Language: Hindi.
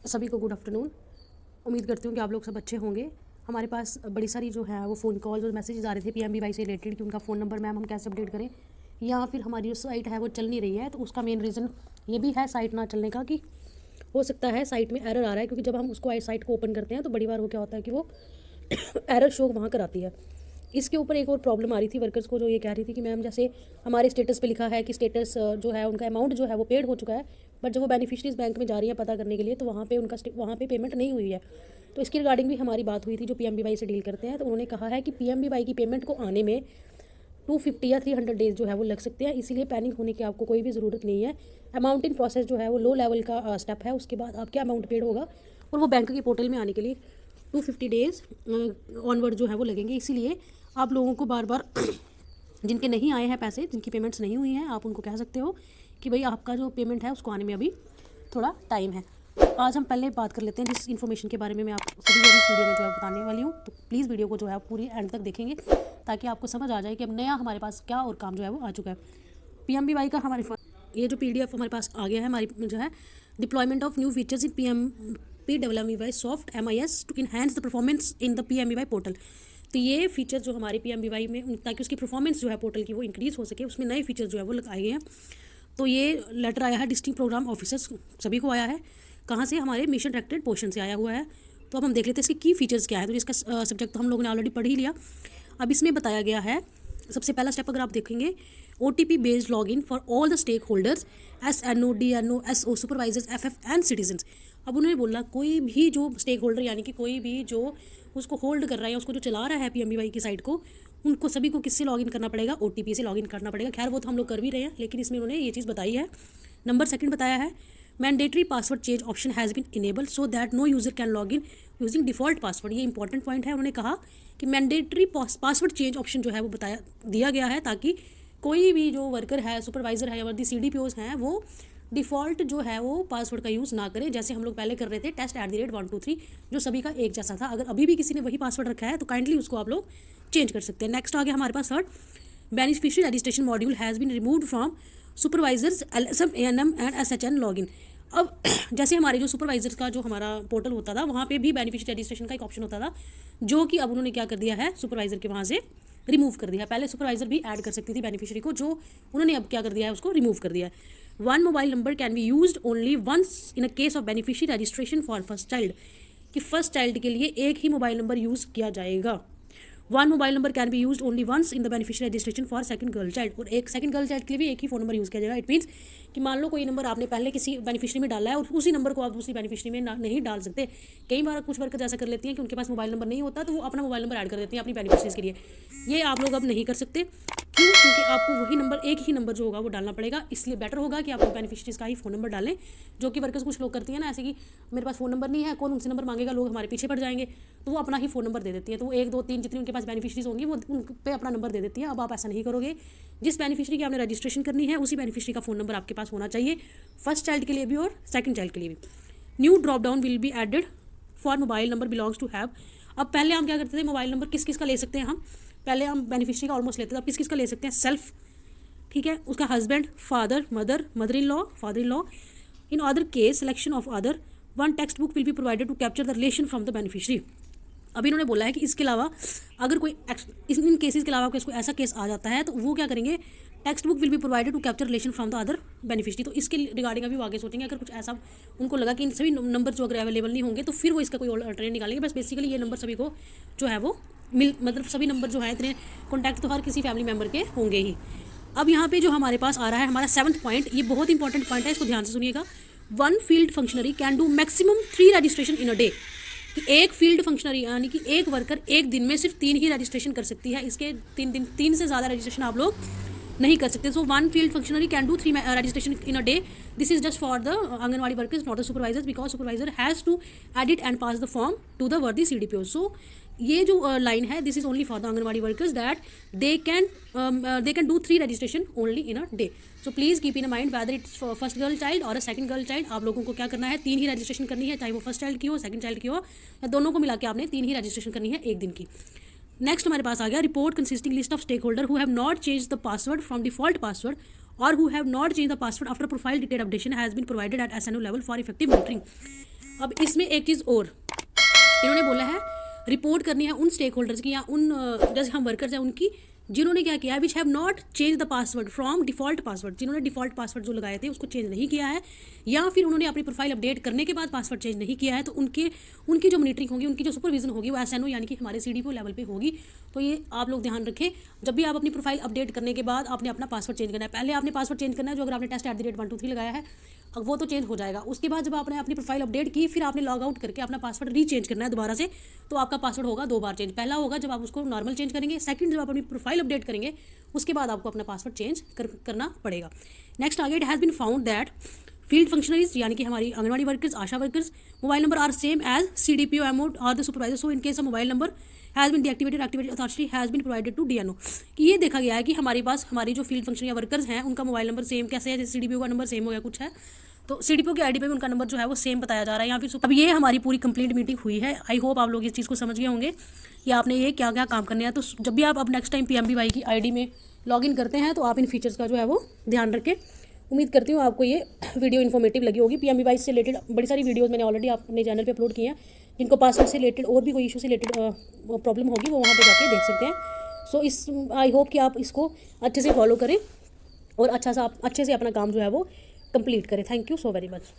सभी को गुड आफ्टरनून। उम्मीद करती हूँ कि आप लोग सब अच्छे होंगे। हमारे पास बड़ी सारी जो है वो फ़ोन कॉल्स और मैसेजेस आ रहे थे पीएमबीवाई से रिलेटेड कि उनका फ़ोन नंबर मैम हम कैसे अपडेट करें, या फिर हमारी जो साइट है वो चल नहीं रही है। तो उसका मेन रीज़न ये भी है साइट ना चलने का कि हो सकता है साइट में एरर आ रहा है, क्योंकि जब हम उसको साइट को ओपन करते हैं तो बड़ी बार वो क्या होता है कि वो एरर शो वहाँ कराती है। इसके ऊपर एक और प्रॉब्लम आ रही थी वर्कर्स को, जो ये कह रही थी कि मैम जैसे हमारे स्टेटस पे लिखा है कि स्टेटस जो है उनका अमाउंट जो है वो पेड हो चुका है, बट जब वो बेनिफिशरीज बैंक में जा रही है पता करने के लिए तो वहाँ पे पेमेंट नहीं हुई है। तो इसकी रिगार्डिंग भी हमारी बात हुई थी जो पीएमबीवाई से डील करते हैं। तो उन्होंने कहा है कि पीएमबीवाई की पेमेंट को आने में 250 या 300 डेज जो है वो लग सकते हैं, इसीलिए पैनिक होने की आपको कोई भी ज़रूरत नहीं है। अमाउंट इन प्रोसेस जो है वो लो लेवल का स्टेप है, उसके बाद आपके अमाउंट पेड होगा और वो बैंक के पोर्टल में आने के लिए 250 डेज़ ऑनवर्ड जो है वो लगेंगे। इसीलिए आप लोगों को बार बार जिनके नहीं आए हैं पैसे, जिनकी पेमेंट्स नहीं हुई हैं, आप उनको कह सकते हो कि भाई आपका जो पेमेंट है उसको आने में अभी थोड़ा टाइम है। आज हम पहले बात कर लेते हैं जिस इन्फॉर्मेशन के बारे में मैं आप सभी को इस वीडियो में जो है बताने वाली हूँ। तो प्लीज़ वीडियो को जो है पूरी एंड तक देखेंगे ताकि आपको समझ आ जाए कि अब नया हमारे पास क्या और काम जो है वो आ चुका है। पीएमबीवाई का हमारे ये जो पीडीएफ हमारे पास आ गया है, हमारी जो है deployment of new features in PWMBY soft MIS to enhance the performance in the PMBY portal. तो ये फीचर जो हमारे पीएमबीवाई में, ताकि उसकी परफॉर्मेंस जो है पोर्टल की वो इंक्रीज़ हो सके, उसमें नए फीचर जो है वो लगाए गए हैं। तो ये लेटर आया है डिस्ट्रिक्ट प्रोग्राम ऑफिसर्स सभी को आया है। कहाँ से? हमारे मिशन डायरेक्टेड पोर्शन से आया हुआ है। तो अब हम देख लेते हैं इसके की फीचर्स क्या है। तो इसका सब्जेक्ट तो हम लोगों ने ऑलरेडी पढ़ ही लिया। अब इसमें बताया गया है, सबसे पहला स्टेप अगर आप देखेंगे, OTP based login for all the stakeholders SNO DNO SO supervisors FF and citizens. अब उन्होंने बोला कोई भी जो स्टेक होल्डर यानी कि कोई भी जो उसको होल्ड कर रहा है, उसको जो चला रहा है पीएमबीवाई की साइट को, उनको सभी को किससे लॉगिन करना पड़ेगा? OTP से लॉगिन करना पड़ेगा। खैर वो तो हम लोग कर भी रहे हैं, लेकिन इसमें उन्होंने ये चीज़ बताई है। नंबर सेकंड बताया है, mandatory password change option has been enable so that no user can log in using default password. ये इंपॉर्टेंट पॉइंट है। उन्होंने कहा कि मैंडेटरी पासवर्ड चेंज ऑप्शन जो है वो दिया गया है, ताकि कोई भी जो वर्कर है, सुपरवाइज़र है या वर्दी CDPOs हैं, वो डिफ़ॉल्ट जो है वो पासवर्ड का यूज़ ना करें, जैसे हम लोग पहले कर रहे थे test@123, जो सभी का एक जैसा था। अगर अभी भी किसी ने वही पासवर्ड रखा है तो काइंडली उसको आप लोग चेंज कर सकते हैं। नेक्स्ट आ गया हमारे पास third, beneficiary registration module has been removed from supervisors LSM ANM and SHN login. अब जैसे हमारे जो सुपरवाइजर्स का जो हमारा पोर्टल होता था, वहाँ पे भी बेनिफिशियरी रजिस्ट्रेशन का एक ऑप्शन होता था, जो कि अब उन्होंने क्या कर दिया है, सुपरवाइजर के वहाँ से रिमूव कर दिया। पहले सुपरवाइजर भी ऐड कर सकती थी बेनिफिशियरी को, जो उन्होंने अब क्या कर दिया है, उसको रिमूव कर दिया है। One mobile number can be used only once in a case of beneficiary registration for first child, कि फर्स्ट चाइल्ड के लिए एक ही मोबाइल नंबर यूज़ किया जाएगा। One mobile number can be used only once in the beneficiary registration for second girl child, और एक सेकंड गर्ल चाइल्ड के लिए भी एक ही फ़ोन नंबर यूज़ किया जाएगा। इट मीन्स कि मान लो कोई नंबर आपने पहले किसी बेनिफिशियरी में डाला है और उसी नंबर को आप दूसरी बेनिफिशियरी में नहीं डाल सकते। कई बार कुछ वर्कर ऐसा कर लेती हैं कि उनके पास मोबाइल नंबर नहीं होता, तो वो अपना मोबाइल नंबर ऐड कर देती हैं अपनी बेनिफिशरीज के लिए। ये आप लोग अब नहीं कर सकते। क्यों? क्योंकि आपको वही नंबर, एक ही नंबर जो होगा वो डालना पड़ेगा। इसलिए बेटर होगा कि आप लोग बेनिफिशरीज का ही फ़ोन नंबर डालें, जो कि वर्कर्स कुछ लोग करती हैं ना, ऐसे कि मेरे पास फ़ोन नंबर नहीं है, कौन उनसे नंबर मांगेगा, लोग हमारे पीछे पड़ जाएंगे, तो वो अपना ही फ़ोन नंबर दे देती है। तो वो 1 2 3 जितनी उनके पास बेनिफिशरीज होंगी वो उन पे अपना नंबर दे देती है। अब आप ऐसा नहीं करोगे। जिस बेनिफिशरी की आपने रजिस्ट्रेशन करनी है उसी बेनिफिशरी का फ़ोन नंबर आपके पास होना चाहिए, फर्स्ट चाइल्ड के लिए भी और सेकंड चाइल्ड के लिए भी। New drop down will be added for mobile number belongs to have. अब पहले हम क्या करते थे, मोबाइल नंबर किस किस का ले सकते हैं हम, पहले हम बेनिफिशरी का ऑलमोस्ट लेते थे। अब किस किस का ले सकते हैं? सेल्फ, ठीक है, उसका husband, father, mother in law, father in law. In other case selection of other one text book will be provided to capture the relation from the beneficiary. अभी इन्होंने बोला है कि इसके अलावा अगर कोई इन केसेस के अलावा कोई ऐसा केस आ जाता है तो वो क्या करेंगे, text book will be provided to capture relation from the other beneficiary. तो इसके रिगार्डिंग अभी वो आगे सोचेंगे, अगर कुछ ऐसा उनको लगा कि इन सभी नंबर जो अगर अवेलेबल नहीं होंगे तो फिर वो इसका कोई अल्टरनेट निकालेंगे। बस बेसिकली ये नंबर सभी को जो है वो मतलब सभी नंबर जो है इतने कॉन्टैक्ट तो हर किसी फैमिली मेम्बर के होंगे ही। अब यहाँ पे जो हमारे पास आ रहा है हमारा 7th पॉइंट, ये बहुत इंपॉर्टेंट पॉइंट है, इसको ध्यान से सुनिएगा। One field functionary can do maximum 3 registration in a day, कि एक फील्ड फंक्शनरी यानी कि एक वर्कर एक दिन में सिर्फ 3 ही रजिस्ट्रेशन कर सकती है। इसके 3 से ज़्यादा रजिस्ट्रेशन आप लोग नहीं कर सकते। So one field functionary can do 3 registration in a day. This is just for the anganwadi workers, not the supervisors, because supervisor has to edit and pass the form to the वर्दी CDPO। सो ये जो लाइन है, this is only for the anganwadi workers that they can do 3 registration only in a day. So please keep in mind whether it's first girl child और सेकंड गर्ल चाइल्ड, आप लोगों को क्या करना है, 3 ही रजिस्ट्रेशन करनी है, चाहे वो फर्स्ट चाइल्ड की हो, सेकंड चाइल्ड की हो, या दोनों को मिला के आपने 3 ही रजिस्ट्रेशन करनी है एक दिन की। नेक्स्ट हमारे पास आ गया report consisting list of stakeholder who have not change the password from default password or who have not changed the password after profile detail updation has been provided at SNO level for effective monitoring। अब इसमें एक चीज़ और इन्होंने बोला है, रिपोर्ट करनी है उन स्टेक होल्डर्स की या उन जैसे हम वर्कर्स हैं उनकी जिन्होंने क्या किया है, which have not change the password from default password, जिन्होंने डिफॉल्ट पासवर्ड जो लगाए थे उसको चेंज नहीं किया है, या फिर उन्होंने अपनी प्रोफाइल अपडेट करने के बाद पासवर्ड चेंज नहीं किया है, तो उनकी जो मॉनिटरिंग होगी, उनकी जो सुपरविजन होगी वो एसएनओ यानी कि हमारे सीडीपीओ लेवल पे होगी। तो ये आप लोग ध्यान रखें, जब भी आप अपनी प्रोफाइल अपडेट करने के बाद आपने अपना पासवर्ड चेंज करना है। पहले आपने पासवर्ड चेंज करना है, जो अगर आपने test@123 लगाया है वो तो चेंज हो जाएगा। उसके बाद जब आपने अपनी प्रोफाइल अपडेट की, फिर आपने लॉग आउट करके अपना पासवर्ड रीचेंज करना है दोबारा से, तो आपका पासवर्ड होगा 2 बार चेंज। पहला होगा जब आप उसको नॉर्मल चेंज करेंगे, सेकंड जब आप अपनी प्रोफाइल अपडेट करेंगे उसके बाद आपको अपना पासवर्ड चेंज करना पड़ेगा। नेक्स्ट आगे, it has been found that field functionaries यानी कि हमारी आंगनवाड़ी वर्कर्स, आशा workers mobile number are same as CDPO MO और the supervisor. So in case mobile number has been deactivated, activated authority has been provided to DNO। कि ये देखा गया है कि हमारे पास हमारी जो फील्ड फंक्शन या वर्कर्स हैं उनका मोबाइल नंबर सेम कैसे है, जैसे CDPO का नंबर सेम हो गया कुछ है, तो CDPO की आईडी पे भी उनका नंबर जो है वो सेम बताया जा रहा है। या फिर अब ये हमारी पूरी कंप्लीट मीटिंग हुई है। आई होप आप लोग इस चीज़ को समझ गए होंगे कि आपने ये क्या क्या काम करने हैं। तो जब भी आप अब नेक्स्ट टाइम PMBY की आईडी में लॉगिन करते हैं तो आप इन फीचर्स का जो है वो ध्यान रखें। उम्मीद करती हूँ आपको ये वीडियो इन्फॉर्मेटिव लगी होगी। PMBY से रिलेटेड बड़ी सारी वीडियोज़ मैंने ऑलरेडी अपने चैनल पर अपलोड किए हैं। जिनको पासवर्ड से रिलेटेड और भी कोई इशू से रिलेटेड प्रॉब्लम होगी वो वहाँ पर जाके देख सकते हैं। सो इस आई होप कि आप इसको अच्छे से फॉलो करें और अच्छे से अपना काम जो है वो कंप्लीट करें। Thank you so very much.